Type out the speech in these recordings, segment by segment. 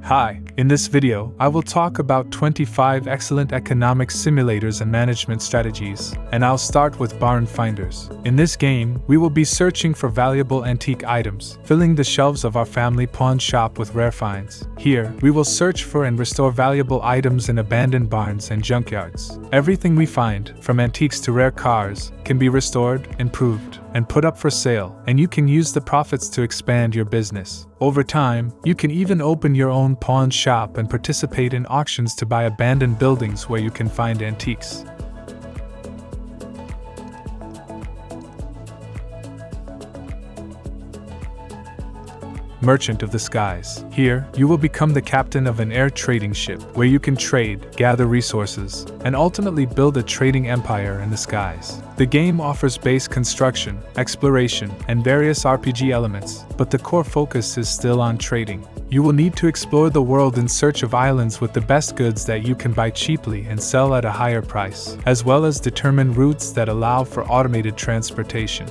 Hi, in this video, I will talk about 25 excellent economic simulators and management strategies, and I'll start with Barn Finders. In this game, we will be searching for valuable antique items, filling the shelves of our family pawn shop with rare finds. Here, we will search for and restore valuable items in abandoned barns and junkyards. Everything we find, from antiques to rare cars, can be restored, improved, and put up for sale, and you can use the profits to expand your business. Over time, you can even open your own pawn shop and participate in auctions to buy abandoned buildings where you can find antiques. Merchant of the Skies. Here, you will become the captain of an air trading ship, where you can trade, gather resources, and ultimately build a trading empire in the skies. The game offers base construction, exploration, and various RPG elements, but the core focus is still on trading. You will need to explore the world in search of islands with the best goods that you can buy cheaply and sell at a higher price, as well as determine routes that allow for automated transportation.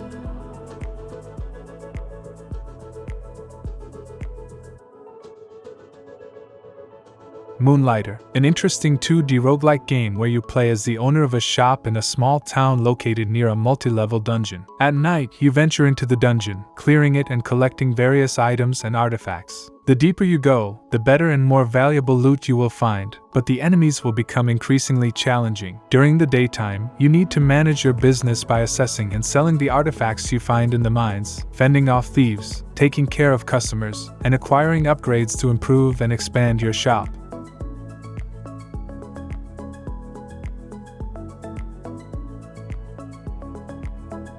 Moonlighter, an interesting 2D roguelike game where you play as the owner of a shop in a small town located near a multi-level dungeon. At night, you venture into the dungeon, clearing it and collecting various items and artifacts. The deeper you go, the better and more valuable loot you will find, but the enemies will become increasingly challenging. During the daytime, you need to manage your business by assessing and selling the artifacts you find in the mines, fending off thieves, taking care of customers, and acquiring upgrades to improve and expand your shop.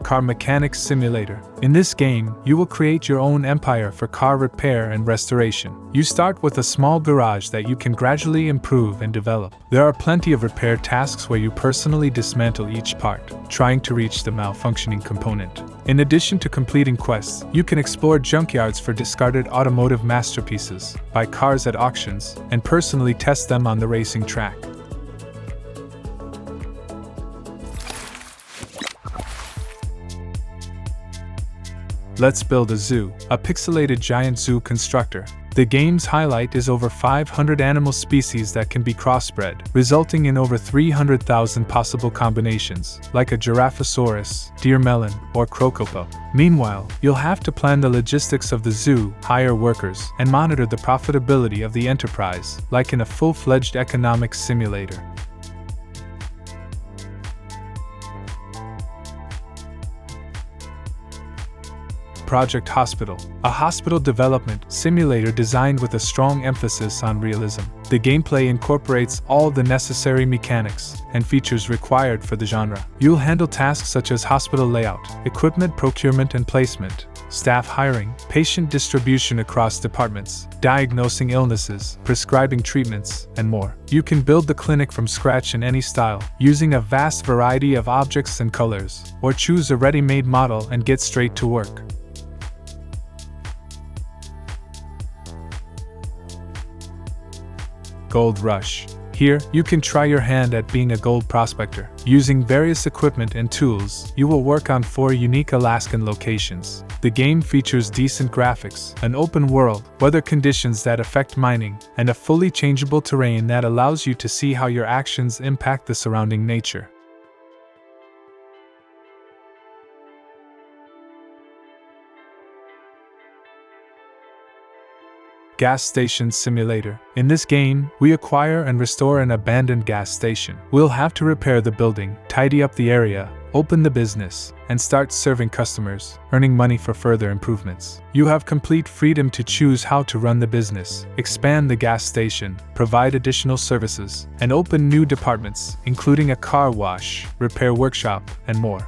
Car Mechanics Simulator. In this game, you will create your own empire for car repair and restoration. You start with a small garage that you can gradually improve and develop. There are plenty of repair tasks where you personally dismantle each part, trying to reach the malfunctioning component. In addition to completing quests, you can explore junkyards for discarded automotive masterpieces, buy cars at auctions, and personally test them on the racing track. Let's Build a Zoo, a pixelated giant zoo constructor. The game's highlight is over 500 animal species that can be crossbred, resulting in over 300,000 possible combinations, like a Giraffosaurus, deer melon, or crocopup. Meanwhile, you'll have to plan the logistics of the zoo, hire workers, and monitor the profitability of the enterprise, like in a full-fledged economic simulator. Project Hospital, a hospital development simulator designed with a strong emphasis on realism. The gameplay incorporates all the necessary mechanics and features required for the genre. You'll handle tasks such as hospital layout, equipment procurement and placement, staff hiring, patient distribution across departments, diagnosing illnesses, prescribing treatments, and more. You can build the clinic from scratch in any style, using a vast variety of objects and colors, or choose a ready-made model and get straight to work. Gold Rush. Here, you can try your hand at being a gold prospector. Using various equipment and tools, you will work on 4 unique Alaskan locations. The game features decent graphics, an open world, weather conditions that affect mining, and a fully changeable terrain that allows you to see how your actions impact the surrounding nature. Gas Station Simulator. In this game, we acquire and restore an abandoned gas station. We'll have to repair the building, tidy up the area, open the business, and start serving customers, earning money for further improvements. You have complete freedom to choose how to run the business, expand the gas station, provide additional services, and open new departments, including a car wash, repair workshop, and more.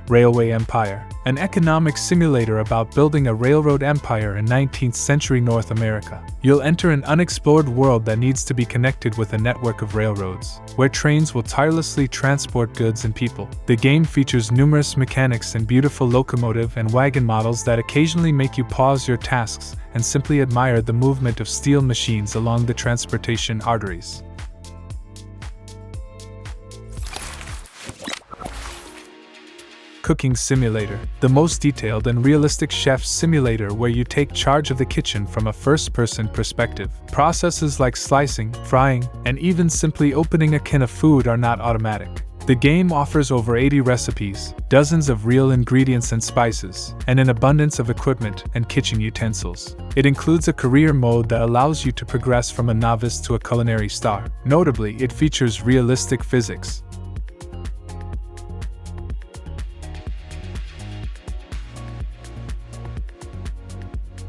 Railway Empire, an economic simulator about building a railroad empire in 19th century North America. You'll enter an unexplored world that needs to be connected with a network of railroads, where trains will tirelessly transport goods and people. The game features numerous mechanics and beautiful locomotive and wagon models that occasionally make you pause your tasks and simply admire the movement of steel machines along the transportation arteries. Cooking Simulator, the most detailed and realistic chef simulator where you take charge of the kitchen from a first-person perspective. Processes like slicing, frying, and even simply opening a can of food are not automatic. The game offers over 80 recipes, dozens of real ingredients and spices, and an abundance of equipment and kitchen utensils. It includes a career mode that allows you to progress from a novice to a culinary star. Notably, it features realistic physics.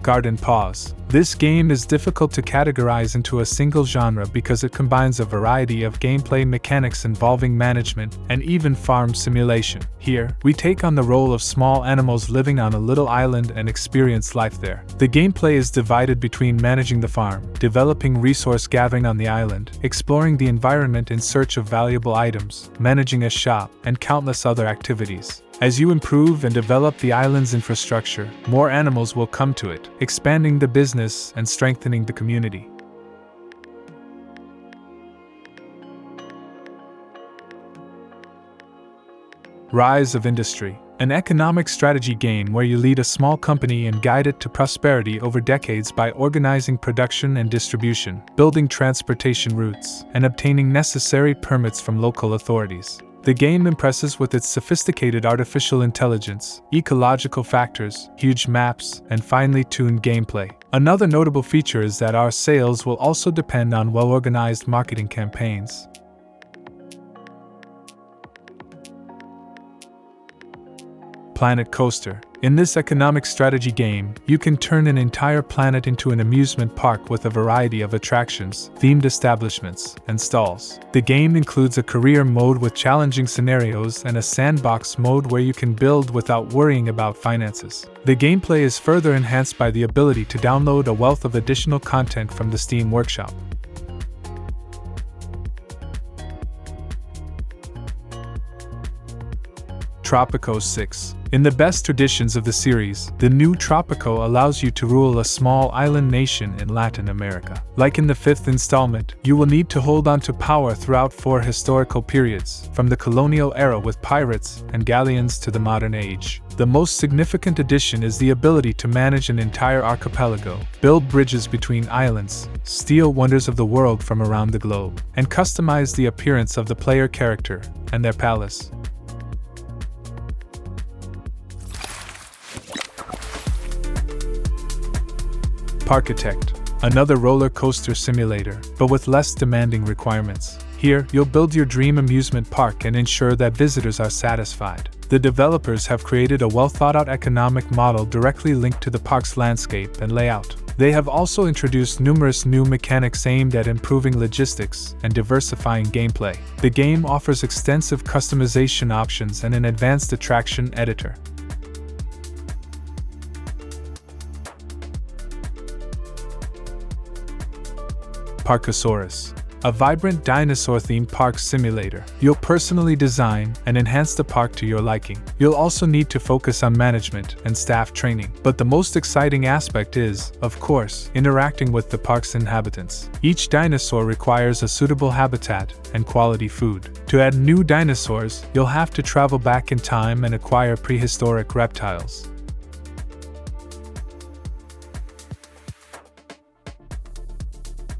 Garden Paws. This game is difficult to categorize into a single genre because it combines a variety of gameplay mechanics involving management and even farm simulation. Here, we take on the role of small animals living on a little island and experience life there. The gameplay is divided between managing the farm, developing resource gathering on the island, exploring the environment in search of valuable items, managing a shop, and countless other activities. As you improve and develop the island's infrastructure, more animals will come to it, expanding the business and strengthening the community. Rise of Industry. An economic strategy game where you lead a small company and guide it to prosperity over decades by organizing production and distribution, building transportation routes, and obtaining necessary permits from local authorities. The game impresses with its sophisticated artificial intelligence, ecological factors, huge maps, and finely tuned gameplay. Another notable feature is that our sales will also depend on well-organized marketing campaigns. Planet Coaster. In this economic strategy game, you can turn an entire planet into an amusement park with a variety of attractions, themed establishments, and stalls. The game includes a career mode with challenging scenarios and a sandbox mode where you can build without worrying about finances. The gameplay is further enhanced by the ability to download a wealth of additional content from the Steam Workshop. Tropico 6. In the best traditions of the series, the new Tropico allows you to rule a small island nation in Latin America. Like in the fifth installment, you will need to hold on to power throughout 4 historical periods, from the colonial era with pirates and galleons to the modern age. The most significant addition is the ability to manage an entire archipelago, build bridges between islands, steal wonders of the world from around the globe, and customize the appearance of the player character and their palace. Parkitect, another roller coaster simulator, but with less demanding requirements. Here, you'll build your dream amusement park and ensure that visitors are satisfied. The developers have created a well-thought-out economic model directly linked to the park's landscape and layout. They have also introduced numerous new mechanics aimed at improving logistics and diversifying gameplay. The game offers extensive customization options and an advanced attraction editor. Parkasaurus, a vibrant dinosaur-themed park simulator. You'll personally design and enhance the park to your liking. You'll also need to focus on management and staff training. But the most exciting aspect is, of course, interacting with the park's inhabitants. Each dinosaur requires a suitable habitat and quality food. To add new dinosaurs, you'll have to travel back in time and acquire prehistoric reptiles.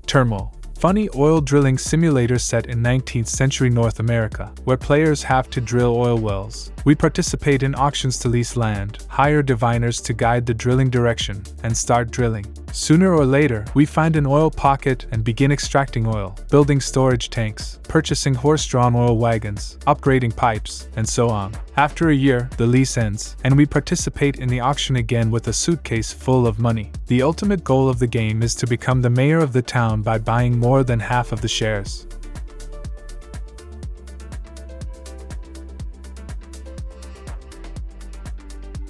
Turmoil, funny oil drilling simulator set in 19th century North America, where players have to drill oil wells. We participate in auctions to lease land, hire diviners to guide the drilling direction, and start drilling. Sooner or later, we find an oil pocket and begin extracting oil, building storage tanks, purchasing horse-drawn oil wagons, upgrading pipes, and so on. After a year, the lease ends, and we participate in the auction again with a suitcase full of money. The ultimate goal of the game is to become the mayor of the town by buying more than half of the shares.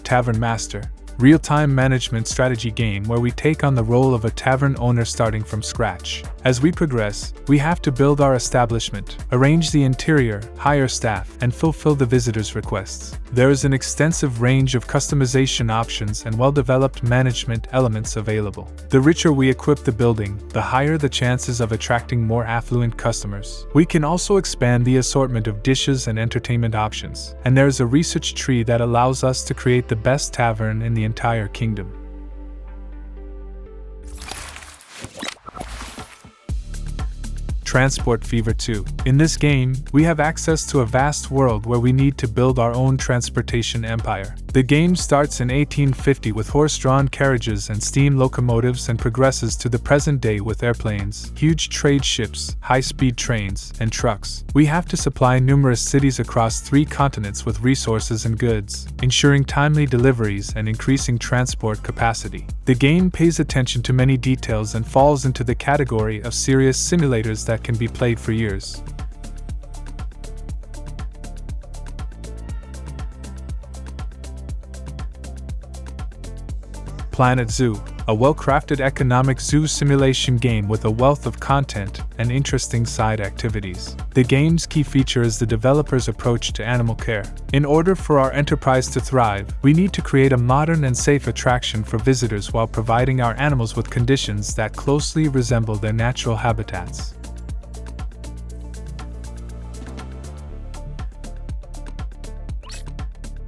Tavern Master, real-time management strategy game where we take on the role of a tavern owner starting from scratch. As we progress, we have to build our establishment, arrange the interior, hire staff, and fulfill the visitors' requests. There is an extensive range of customization options and well-developed management elements available. The richer we equip the building, the higher the chances of attracting more affluent customers. We can also expand the assortment of dishes and entertainment options, and there is a research tree that allows us to create the best tavern in the entire kingdom. Transport Fever 2. In this game, we have access to a vast world where we need to build our own transportation empire. The game starts in 1850 with horse-drawn carriages and steam locomotives and progresses to the present day with airplanes, huge trade ships, high-speed trains, and trucks. We have to supply numerous cities across 3 continents with resources and goods, ensuring timely deliveries and increasing transport capacity. The game pays attention to many details and falls into the category of serious simulators that can be played for years. Planet Zoo, a well-crafted economic zoo simulation game with a wealth of content and interesting side activities. The game's key feature is the developer's approach to animal care. In order for our enterprise to thrive, we need to create a modern and safe attraction for visitors while providing our animals with conditions that closely resemble their natural habitats.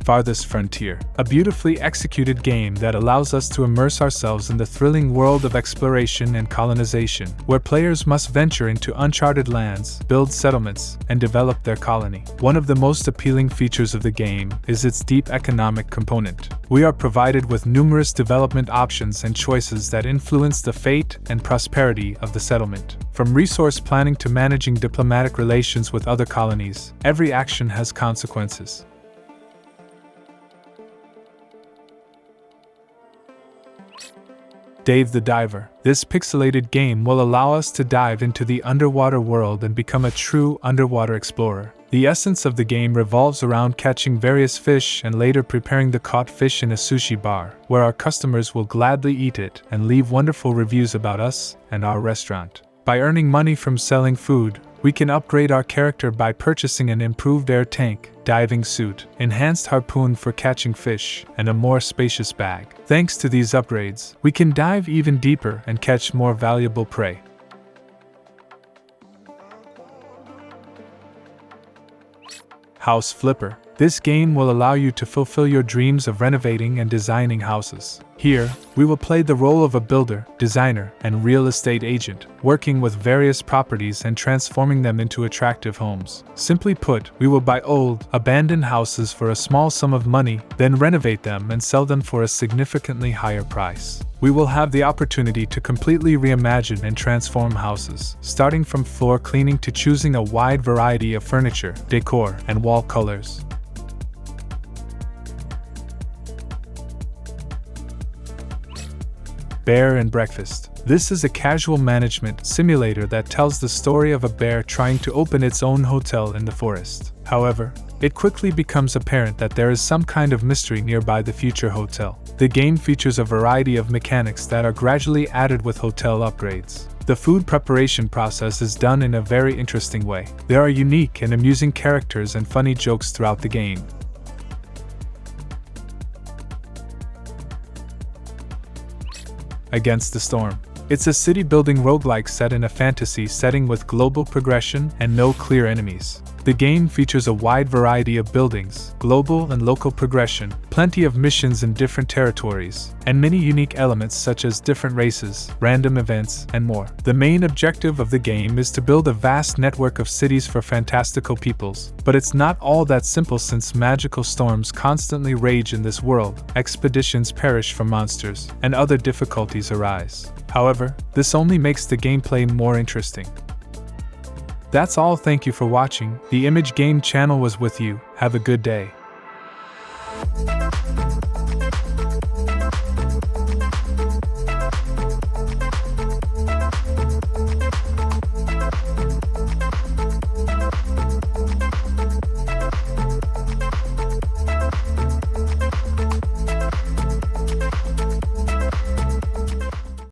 Farthest Frontier, a beautifully executed game that allows us to immerse ourselves in the thrilling world of exploration and colonization, where players must venture into uncharted lands, build settlements, and develop their colony. One of the most appealing features of the game is its deep economic component. We are provided with numerous development options and choices that influence the fate and prosperity of the settlement. From resource planning to managing diplomatic relations with other colonies, every action has consequences. Dave the Diver. This pixelated game will allow us to dive into the underwater world and become a true underwater explorer. The essence of the game revolves around catching various fish and later preparing the caught fish in a sushi bar, where our customers will gladly eat it and leave wonderful reviews about us and our restaurant. By earning money from selling food, we can upgrade our character by purchasing an improved air tank, diving suit, enhanced harpoon for catching fish, and a more spacious bag. Thanks to these upgrades, we can dive even deeper and catch more valuable prey. House Flipper. This game will allow you to fulfill your dreams of renovating and designing houses. Here, we will play the role of a builder, designer, and real estate agent, working with various properties and transforming them into attractive homes. Simply put, we will buy old, abandoned houses for a small sum of money, then renovate them and sell them for a significantly higher price. We will have the opportunity to completely reimagine and transform houses, starting from floor cleaning to choosing a wide variety of furniture, decor, and wall colors. Bear and Breakfast. This is a casual management simulator that tells the story of a bear trying to open its own hotel in the forest. However, it quickly becomes apparent that there is some kind of mystery nearby the future hotel. The game features a variety of mechanics that are gradually added with hotel upgrades. The food preparation process is done in a very interesting way. There are unique and amusing characters and funny jokes throughout the game. Against the Storm. It's a city-building roguelike set in a fantasy setting with global progression and no clear enemies. The game features a wide variety of buildings, global and local progression, plenty of missions in different territories, and many unique elements such as different races, random events, and more. The main objective of the game is to build a vast network of cities for fantastical peoples, but it's not all that simple since magical storms constantly rage in this world, expeditions perish from monsters, and other difficulties arise. However, this only makes the gameplay more interesting. That's all. Thank you for watching. The Image Game channel was with you. Have a good day.